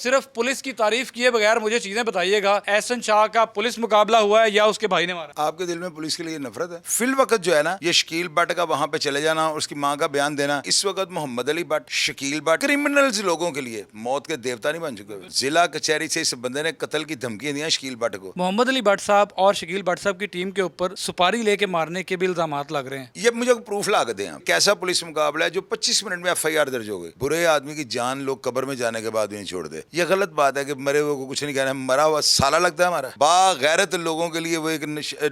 सिर्फ पुलिस की तारीफ किए बगैर मुझे चीजें बताइएगा। एहसन शाह का पुलिस मुकाबला हुआ है या उसके भाई ने मारा? आपके दिल में पुलिस के लिए नफरत है? फिल वक्त जो है ना, ये शकील भट्ट का वहां पे चले जाना और उसकी मां का बयान देना, इस वक्त मोहम्मद अली भट्ट, शकील भट्ट क्रिमिनल्स लोगों के लिए मौत के देवता नहीं बन चुके। जिला कचहरी से इस बंदे ने कत्ल की धमकियां दी शकील भट्ट को। मोहम्मद अली भट्ट साहब और शकील भट्ट साहब की टीम के ऊपर सुपारी लेके मारने के भी इल्जाम लग रहे हैं। ये मुझे प्रूफ ला के दें आप। कैसा पुलिस मुकाबला है जो 25 मिनट में FIR दर्ज हो गई? बुरे आदमी की जान लोग कब्र में जाने के बाद भी नहीं छोड़ दे। ये गलत बात है कि मरे हुए को कुछ नहीं कहना, मरा हुआ साला लगता है हमारा। बागैरत लोगों के लिए वो एक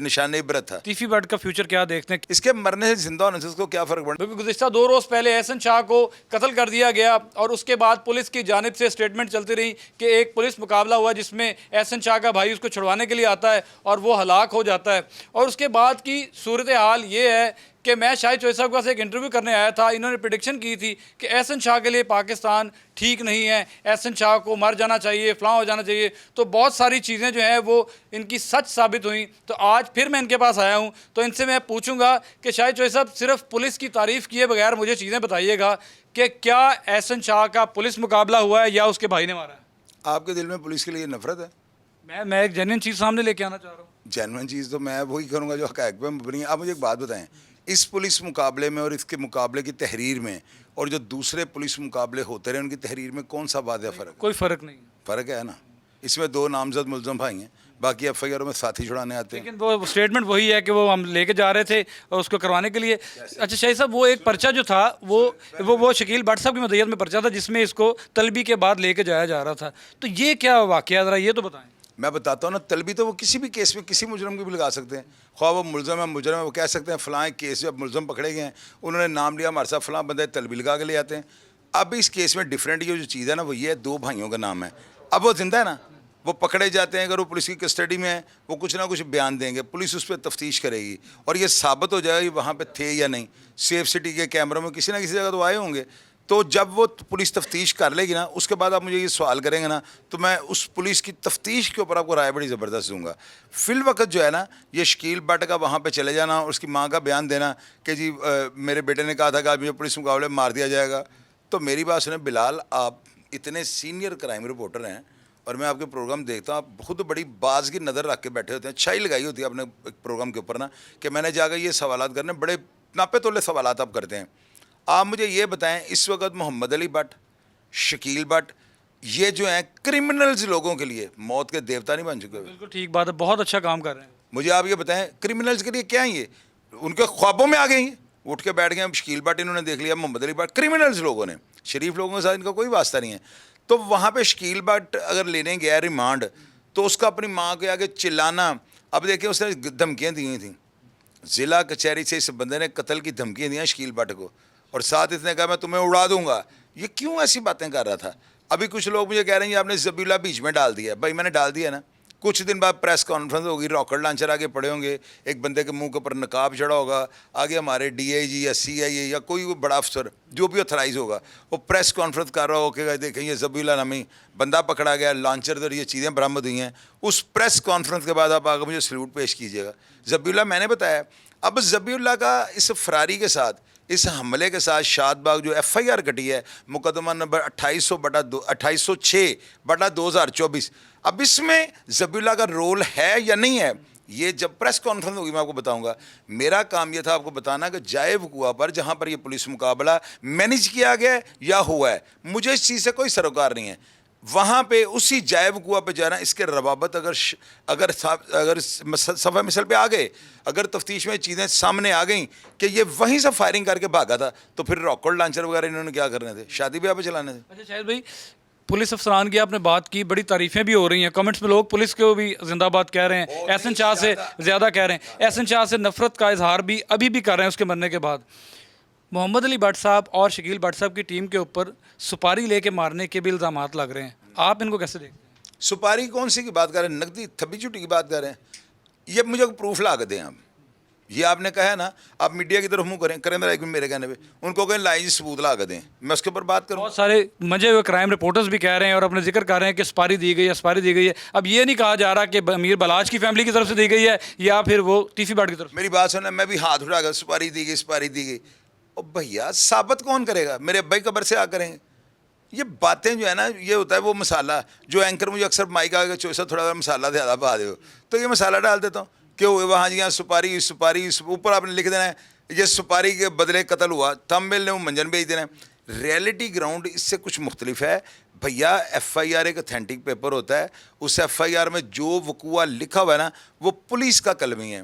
निशान इबरत था। तीफी भट्ट का फ्यूचर क्या देखते हैं? इसके मरने से जिंदा होने से उसको क्या फर्क पड़ा? गुज़िश्ता 2 रोज पहले एहसन शाह को कत्ल कर दिया गया और उसके बाद पुलिस की जानिब से स्टेटमेंट चलती रही कि एक पुलिस मुकाबला हुआ जिसमें एहसन शाह का भाई उसको छुड़वाने के लिए आता है और वो हलाक हो जाता है। और उसके बाद की सूरत हाल ये है कि मैं शाहिद चौधरी साहब के पास एक इंटरव्यू करने आया था। इन्होंने प्रेडिक्शन की थी कि एहसन शाह के लिए पाकिस्तान ठीक नहीं है, एहसन शाह को मर जाना चाहिए, फलां हो जाना चाहिए। तो बहुत सारी चीज़ें जो हैं वो इनकी सच साबित हुई। तो आज फिर मैं इनके पास आया हूँ, तो इनसे मैं पूछूंगा कि शाहिद चौधरी साहब सिर्फ पुलिस की तारीफ़ किए बगैर मुझे चीज़ें बताइएगा कि क्या एहसन शाह का पुलिस मुकाबला हुआ है या उसके भाई ने मारा है? आपके दिल में पुलिस के लिए नफरत है? मैं एक जेन्युइन चीज़ सामने लेके आना चाह रहा हूँ। जेन्युइन चीज़ तो मैं वही करूँगा जो हक़ाइक़ पे मबनी है। आप मुझे एक बात बताएं, इस पुलिस मुकाबले में और इसके मुकाबले की तहरीर में और जो दूसरे पुलिस मुकाबले होते रहे उनकी तहरीर में कौन सा वाज़ेह फ़र्क है? कोई फ़र्क नहीं है। फ़र्क है ना। इसमें 2 नामज़द मुलज़म भाई हैं, बाकी FIR में साथी छुड़ाने आते हैं। लेकिन वो स्टेटमेंट वही है कि वो हम लेके जा रहे थे और उसको करवाने के लिए। अच्छा शाहिद साहब, वो एक पर्चा जो था वो शकील भट्ट साहब की मदयत में पर्चा था जिसमें इसको तलबी के बाद लेके जाया जा रहा था। तो ये क्या वाक़या, ज़रा ये तो बताएं। मैं बताता हूँ ना, तलबी तो वो किसी भी केस में किसी मुजरम की भी लगा सकते हैं। ख्वाह वो मुलज़म है मुजरम है, वो कह सकते हैं फ़लाँ केस जब मुलज़म पकड़े गए हैं उन्होंने नाम लिया हमारे साथ फ़लाँ बंदे, तलबी लगा के ले आते हैं। अब इस केस में डिफरेंट ये जो चीज़ है ना वो ये है, 2 भाइयों का नाम है। अब वो जिंदा है ना, वो पकड़े जाते हैं, अगर वो पुलिस की कस्टडी में है वो कुछ ना कुछ बयान देंगे, पुलिस उस पर तफ्तीश करेगी और ये साबित हो जाएगा कि वहाँ पर थे या नहीं। सेफ सिटी के कैमरों में किसी ना किसी जगह तो आए होंगे। तो जब वो पुलिस तफ्तीश कर लेगी ना, उसके बाद आप मुझे ये सवाल करेंगे ना, तो मैं उस पुलिस की तफ्तीश के ऊपर आपको राय बड़ी ज़बरदस्त दूंगा। फिल वक्त जो है ना, ये शकील भट्ट का वहाँ पे चले जाना और उसकी माँ का बयान देना कि जी मेरे बेटे ने कहा था कि आज मुझे पुलिस मुकाबले में मार दिया जाएगा। तो मेरी बात सुने बिलाल, आप इतने सीनियर क्राइम रिपोर्टर हैं और मैं आपके प्रोग्राम देखता हूँ, आप खुद बड़ी बाज की नज़र रख के बैठे होते हैं, छाई लगाई होती है अपने प्रोग्राम के ऊपर ना कि मैंने जाकर ये सवालात करने, बड़े नापे तोले सवालात आप करते हैं। आप मुझे ये बताएं, इस वक्त मोहम्मद अली भट्ट, शकील भट्ट, ये जो हैं क्रिमिनल्स लोगों के लिए मौत के देवता नहीं बन चुके? बिल्कुल ठीक बात है, बहुत अच्छा काम कर रहे हैं। मुझे आप ये बताएं, क्रिमिनल्स के लिए क्या है ये? उनके ख्वाबों में आ गए हैं, उठ के बैठ गए। शकील भट्ट इन्होंने देख लिया, मोहम्मद अली भट्ट, क्रिमिनल्स लोगों ने, शरीफ लोगों के साथ इनका कोई वास्ता नहीं है। तो वहाँ पर शकील भट्ट अगर लेने गया रिमांड, तो उसका अपनी माँ के आगे चिल्लाना, अब देखिए उसने धमकियाँ दी हुई थी, ज़िला कचहरी से इस बंदे ने कत्ल की धमकियाँ दी शकील भट्ट को, और साथ इसने कहा मैं तुम्हें उड़ा दूंगा। ये क्यों ऐसी बातें कर रहा था? अभी कुछ लोग मुझे कह रहे हैं आपने ज़बीउल्लाह बीच में डाल दिया। भाई मैंने डाल दिया ना, कुछ दिन बाद प्रेस कॉन्फ्रेंस होगी, रॉकेट लॉन्चर आगे पड़े होंगे, एक बंदे के मुंह के ऊपर नकाब चढ़ा होगा, आगे हमारे DIG या CIA या कोई बड़ा अफसर जो भी ऑथराइज होगा वो प्रेस कॉन्फ्रेंस कर रहा हो कि देखें ये ज़बीउल्लाह नामी बंदा पकड़ा गया, लॉन्चर और ये चीज़ें बरामद हुई हैं। उस प्रेस कॉन्फ्रेंस के बाद आप आगे मुझे सल्यूट पेश कीजिएगा। ज़बीउल्लाह मैंने बताया। अब ज़बीउल्लाह का इस फरारी के साथ, इस हमले के साथ शादबाग जो FIR कटी है, मुकदमा नंबर 2806/2024, अब इसमें ज़बीउल्लाह का रोल है या नहीं है, ये जब प्रेस कॉन्फ्रेंस होगी मैं आपको बताऊंगा। मेरा काम ये था आपको बताना कि जाए वक़ुआ पर जहाँ पर ये पुलिस मुकाबला मैनेज किया गया है या हुआ है, मुझे इस चीज़ से कोई सरोकार नहीं है। वहाँ पे उसी जाए वक़ुआ पे जाना, इसके रवाबत अगर सफ़ा मिसल पे आ गए, अगर तफ्तीश में चीज़ें सामने आ गई कि ये वहीं से फायरिंग करके भागा था, तो फिर रॉकेट लॉन्चर वगैरह इन्होंने क्या करने थे? शादी ब्याह पे चलाने थे। अच्छा शाहिद भाई, पुलिस अफसरान की आपने बात की, बड़ी तारीफ़ें भी हो रही हैं, कमेंट्स में लोग पुलिस को भी जिंदाबाद कह रहे हैं, एहसन शाह से ज़्यादा कह रहे हैं, एहसन शाह से नफरत का इजहार भी अभी भी कर रहे हैं उसके मरने के बाद। मोहम्मद अली भट्ट साहब और शकील भट्ट साहब की टीम के ऊपर सुपारी लेके मारने के भी इल्ज़ाम लग रहे हैं, आप इनको कैसे देखते हैं? सुपारी कौन सी की बात कर रहे हैं? नकदी थब्बी चुटी की बात कर रहे हैं? ये मुझे प्रूफ ला के दें आप। ये आपने कहा है ना, आप मीडिया की तरफ मुँह करें मेरा एक मेरे कहने पे, उनको कहें लाइज सबूत ला के दें, मैं उसके ऊपर बात करूँ। बहुत सारे मजे हुए क्राइम रिपोर्टर्स भी कह रहे हैं और अपने जिक्र कर रहे हैं कि सुपारी दी गई है, सुपारी दी गई है। अब ये नहीं कहा जा रहा कि अमीर बलाज की फैमिली की तरफ से दी गई है या फिर वो तीफी भट्ट की तरफ से। मेरी बात सुना, मैं भी हाथ उठा कर सुपारी दी गई, सुपारी दी गई। और भैया साबित कौन करेगा? मेरे अब्बाई कब्र से आ करेंगे? ये बातें जो है ना, ये होता है वो मसाला जो एंकर मुझे अक्सर माइक आगे चोसा थोड़ा सा मसाला ज़्यादा पा दो, तो ये मसाला डाल देता हूँ। क्यों हुए वहाँ जी, यहाँ सुपारी सुपारी ऊपर आपने लिख देना है ये सुपारी के बदले कत्ल हुआ, थंबनेल ने वो मंजन भेज देना है। रियलिटी ग्राउंड इससे कुछ मुख्तलिफ है भैया। FIR एक अथेंटिक पेपर होता है, उस FIR में जो वकूआ लिखा हुआ है ना, वो पुलिस का कलमी है,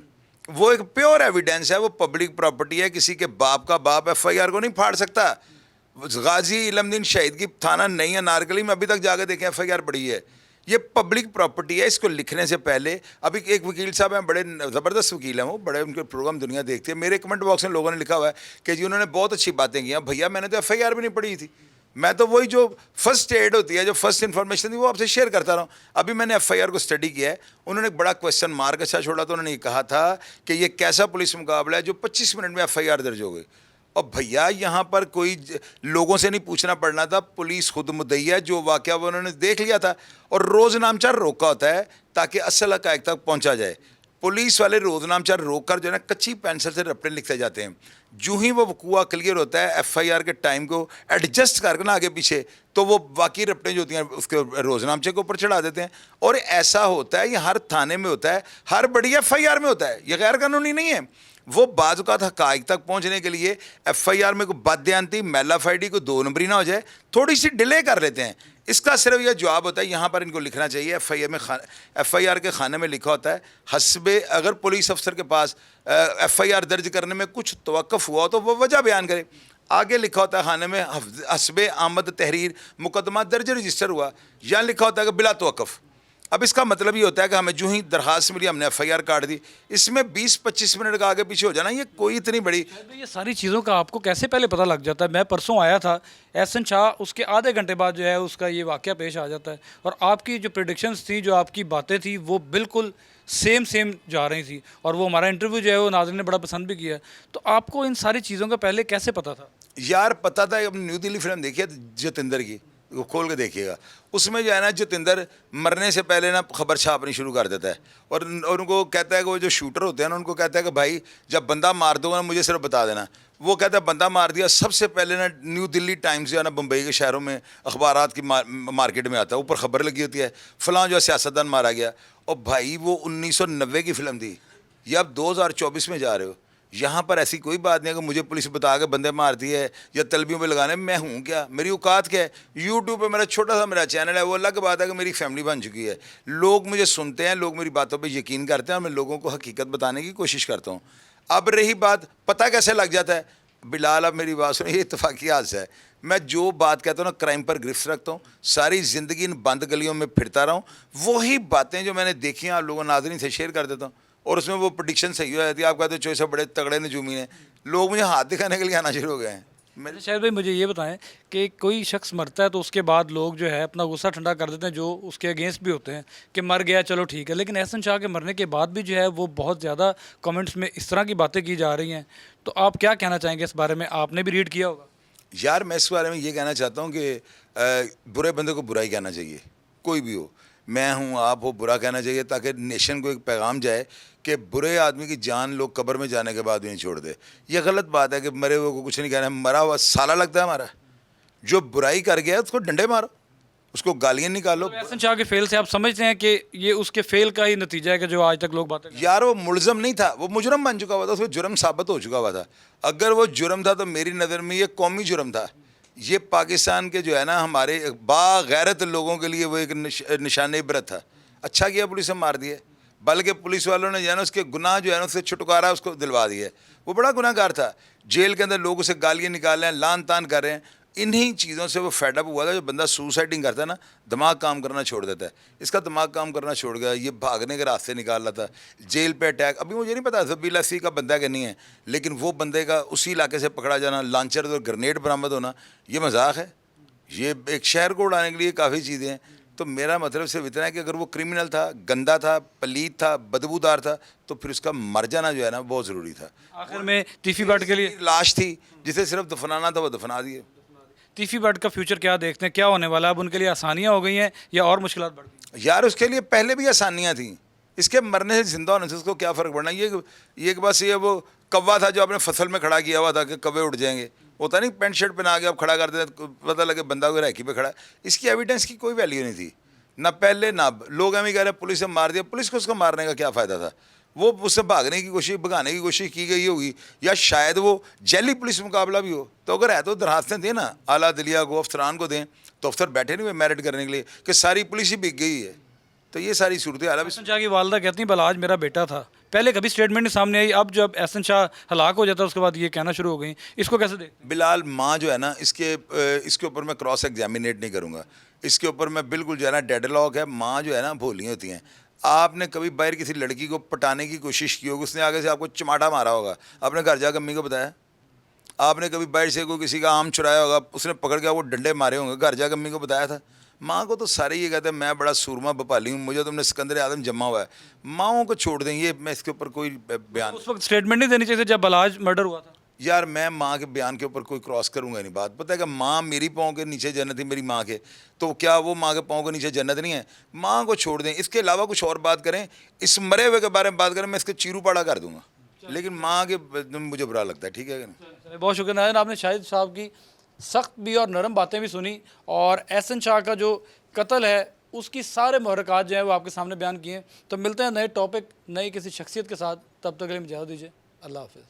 वो एक प्योर एविडेंस है, वो पब्लिक प्रॉपर्टी है। किसी के बाप का बाप FIR को नहीं फाड़ सकता। गाजी इलमदीन शहीद की थाना नहीं है नारकली में, अभी तक जाकर देखें FIR पड़ी है। ये पब्लिक प्रॉपर्टी है। इसको लिखने से पहले अभी एक वकील साहब हैं, बड़े ज़बरदस्त वकील हैं वो, बड़े उनके प्रोग्राम दुनिया देखती है। मेरे कमेंट बॉक्स में लोगों ने लिखा हुआ है कि जी उन्होंने बहुत अच्छी बातें की हैं। भैया मैंने तो FIR भी नहीं पढ़ी थी, मैं तो वही जो फर्स्ट एड होती है, जो फर्स्ट इन्फॉर्मेशन थी, वो आपसे शेयर करता रहा हूँ। अभी मैंने FIR को स्टडी किया है, उन्होंने एक बड़ा क्वेश्चन मार्क अच्छा छोड़ा। तो उन्होंने ये कहा था कि ये कैसा पुलिस मुकाबला है जो 25 मिनट में FIR दर्ज हो गई। और भैया यहाँ पर कोई लोगों से नहीं पूछना पड़ना था, पुलिस खुद मुद्दई है। जो वाकया वो उन्होंने देख लिया था, और रोज़ नामचार रोका होता है ताकि असल हक़ाइक़ तक पहुँचा जाए। पुलिस वाले रोज़ नामचार रोक कर जो है ना कच्ची पेंसिल से रपटे लिखते जाते हैं। जो ही वो वकूआ क्लियर होता है, FIR के टाइम को एडजस्ट करके ना आगे पीछे, तो वो बाकी रपटें जो होती हैं उसके रोज़नामचे के ऊपर चढ़ा देते हैं। और ऐसा होता है, ये हर थाने में होता है, हर बड़ी FIR में होता है, ये गैर कानूनी नहीं है। वो बाज़ औक़ात हक़ाइक़ तक पहुँचने के लिए FIR में कोई बदयांती मेलाफाइडी को 2 नंबरी ना हो जाए, थोड़ी सी डिले कर लेते हैं। इसका सिर्फ यह जवाब होता है, यहाँ पर इनको लिखना चाहिए FIR के खाने में लिखा होता है हस्बे, अगर पुलिस अफसर के पास FIR दर्ज करने में कुछ तवक्कुफ़ हुआ तो वो वजह बयान करे। आगे लिखा होता है खाने में हस्बे आमद तहरीर मुकदमा दर्ज रजिस्टर हुआ, या लिखा होता है कि बिला तवक्कुफ़। अब इसका मतलब ये होता है कि हमें जो ही दरखास्त मिली हमने FIR काट दी। इसमें 20-25 मिनट का आगे पीछे हो जाना, ये कोई इतनी बड़ी। ये सारी चीज़ों का आपको कैसे पहले पता लग जाता है? मैं परसों आया था एहसन शाह, उसके आधे घंटे बाद जो है उसका ये वाक़या पेश आ जाता है, और आपकी जो प्रेडिक्शंस थी, जो आपकी बातें थी, वो बिल्कुल सेम जा रही थी। और वो हमारा इंटरव्यू जो है वो नाज़रीन ने बड़ा पसंद भी किया। तो आपको इन सारी चीज़ों का पहले कैसे पता था? यार पता था, अब न्यू दिल्ली फिल्म देखी है जतिंदर की, वो खोल के देखिएगा। उसमें जो है ना जतिंदर मरने से पहले ना खबर छापनी शुरू कर देता है, और उनको कहता है कि वो जो शूटर होते हैं ना, उनको कहता है कि भाई जब बंदा मार दोगे ना मुझे सिर्फ बता देना। वो कहता है बंदा मार दिया, सबसे पहले ना न्यू दिल्ली टाइम्स जो है ना बम्बई के शहरों में अखबारात की मार्केट में आता है, ऊपर खबर लगी होती है फ़लाँ जो है सियासतदान मारा गया। और भाई वो 1990 की फ़िल्म थी, ये आप 2024 में जा रहे हो। यहाँ पर ऐसी कोई बात नहीं है कि मुझे पुलिस बता के बंदे मारती है या तलबियों पे लगाने। मैं हूँ क्या, मेरी औकात क्या है? यूट्यूब पे मेरा छोटा सा मेरा चैनल है, वो अलग बात है कि मेरी फैमिली बन चुकी है। लोग मुझे सुनते हैं, लोग मेरी बातों पे यकीन करते हैं, और मैं लोगों को हकीकत बताने की कोशिश करता हूँ। अब रही बात पता कैसे लग जाता है, बिलाल अब मेरी बात सुनो, ये इत्तफाकी हादसा है। मैं जो बात कहता हूँ ना, क्राइम पर गिरफ्त रखता हूँ, सारी ज़िंदगी इन बंद गलियों में फिरता रहा हूँ, वही बातें जो मैंने देखी हैं आप लोगों नाज़रीन से शेयर कर देता हूँ, और उसमें वो प्रेडिक्शन सही हो जाती है। आप कहते हो चोई से बड़े तगड़े नजूमी हैं, लोग मुझे हाथ दिखाने के लिए आना शुरू हो गए हैं। मेरे शायद भाई मुझे ये बताएं कि कोई शख्स मरता है तो उसके बाद लोग जो है अपना गुस्सा ठंडा कर देते हैं, जो उसके अगेंस्ट भी होते हैं कि मर गया चलो ठीक है, लेकिन एहसन शाह के मरने के बाद भी जो है वो बहुत ज़्यादा कमेंट्स में इस तरह की बातें की जा रही हैं। तो आप क्या कहना चाहेंगे इस बारे में? आपने भी रीड किया होगा। यार मैं इस बारे में ये कहना चाहता हूँ कि बुरे बंदे को बुरा ही कहना चाहिए, कोई भी हो, मैं हूँ आप हो, बुरा कहना चाहिए, ताकि नेशन को एक पैगाम जाए कि बुरे आदमी की जान लोग कब्र में जाने के बाद भी नहीं छोड़ दे। ये गलत बात है कि मरे हुए को कुछ नहीं कहना है, मरा हुआ साला लगता है हमारा। जो बुराई कर गया उसको डंडे मारो, उसको गालियाँ निकालो। तो एहसन शाह के फेल से आप समझते हैं कि ये उसके फेल का ही नतीजा है कि जो आज तक लोग बातें कर रहे हैं? यार वो मुलजम नहीं था, वो मुजरम बन चुका हुआ था, उसको जुर्म साबित हो चुका हुआ था। अगर वो जुर्म था तो मेरी नज़र में ये कौमी जुर्म था। ये पाकिस्तान के जो है ना हमारे बागैरत लोगों के लिए वो एक निशान इबरत था। अच्छा किया पुलिस ने मार दिए, बल्कि पुलिस वालों ने जो है ना उसके गुनाह जो है ना उससे छुटकारा उसको दिलवा दिया। वो बड़ा गुनाहगार था, जेल के अंदर लोग उसे गालियाँ निकाल रहे हैं, लान तान कर रहे हैं। इन्हीं चीज़ों से वो फेडअप हुआ था। जो बंदा सुसाइडिंग करता है ना, दिमाग काम करना छोड़ देता है। इसका दिमाग काम करना छोड़ गया, ये भागने के रास्ते निकाल रहा था, जेल पे अटैक। अभी मुझे नहीं पता ज़बीला सी का बंदा कि नहीं है, लेकिन वो बंदे का उसी इलाके से पकड़ा जाना, लॉन्चर और ग्रेनेड बरामद होना, ये मजाक है? ये एक शहर को उड़ाने के लिए काफ़ी चीज़ें हैं। तो मेरा मतलब सिर्फ इतना है कि अगर वो क्रिमिनल था, गंदा था, पलीत था, बदबूदार था, तो फिर उसका मर जाना जो है ना बहुत ज़रूरी था। आखिर में तीफी बट के लिए लाश थी जिसे सिर्फ दफनाना था, वो दफना दिए। तीफी बट का फ्यूचर क्या देखते हैं, क्या होने वाला है? अब उनके लिए आसानियाँ हो गई हैं या और मुश्किलात बढ़ गई? यार उसके लिए पहले भी आसानियाँ थी, इसके मरने से जिंदा होने से उसको क्या फ़र्क पड़ना। ये एक बस ये वो कौवा था जो आपने फसल में खड़ा किया हुआ था कि कौवे उड़ जाएंगे, होता नहीं पेंट शर्ट पहना के आप खड़ा कर देते, पता लगे बंदा कोई रैकी पे खड़ा है। इसकी एविडेंस की कोई वैल्यू नहीं थी, ना पहले ना अब। लोग हमें कह रहे हैं पुलिस ने मार दिया, पुलिस को उसको मारने का क्या फ़ायदा था? वो उससे भागने की कोशिश, भगाने की कोशिश की गई होगी, या शायद वो जैली पुलिस मुकाबला भी हो। तो अगर है तो दरखास्तें दें ना, आला दिलिया को, अफसरान को दें, तो अफसर बैठे नहीं हुए मेरिट करने के लिए कि सारी पुलिस ही बिक गई है। तो ये सारी सूरत हाल है। एहसन शाह की वालदा कहती हैं बलाज मेरा बेटा था, पहले कभी स्टेटमेंट नहीं सामने आई, अब जब एहसन शाह हलाक हो जाता है उसके बाद ये कहना शुरू हो गई, इसको कैसे देखते हैं? बिलाल माँ जो है ना, इसके ऊपर मैं क्रॉस एग्जामिनेट नहीं करूँगा। इसके ऊपर मैं बिल्कुल जो है ना, डेडलॉक है। माँ जो है ना, भोली होती हैं। आपने कभी बाहर किसी लड़की को पटाने की कोशिश की होगी, उसने आगे से आपको चमाटा मारा होगा, आपने घर जाकर अम्मी को बताया? आपने कभी बाहर से कोई किसी का आम चुराया होगा, उसने पकड़ के आपको डंडे मारे होंगे, घर जाकर अम्मी को बताया था? माँ को तो सारे ये कहते हैं मैं बड़ा सूरमा भोपाली हूँ, मुझे तुमने सिकंदर आदम जमा हुआ है। माँओं को छोड़ दें, ये मैं इसके ऊपर कोई बयान। उस वक्त स्टेटमेंट नहीं देनी चाहिए जब बलाज मर्डर हुआ था? यार मैं माँ के बयान के ऊपर कोई क्रॉस करूँगा नहीं बात। पता है कि माँ मेरी पाँव के नीचे जन्नत थी, मेरी माँ के, तो क्या वो माँ के पाँव के नीचे जन्नत नहीं है? माँ को छोड़ दें, इसके अलावा कुछ और बात करें, इस मरे हुए के बारे में बात करें, मैं इसके चीरू पाड़ा कर दूंगा, लेकिन माँ के मुझे बुरा लगता है। ठीक है कि नहीं? चलिए, बहुत शुक्रिया नाज़रीन, आपने शाहिद साहब की सख्त भी और नरम बातें भी सुनी, और एहसन शाह का जो कत्ल है उसकी सारे महरक़ात जो हैं वो आपके सामने बयान किए। तो मिलते हैं नए टॉपिक, नई किसी शख्सियत के साथ, तब तक के लिए इजाज़त दीजिए। अल्लाह हाफ़िज़।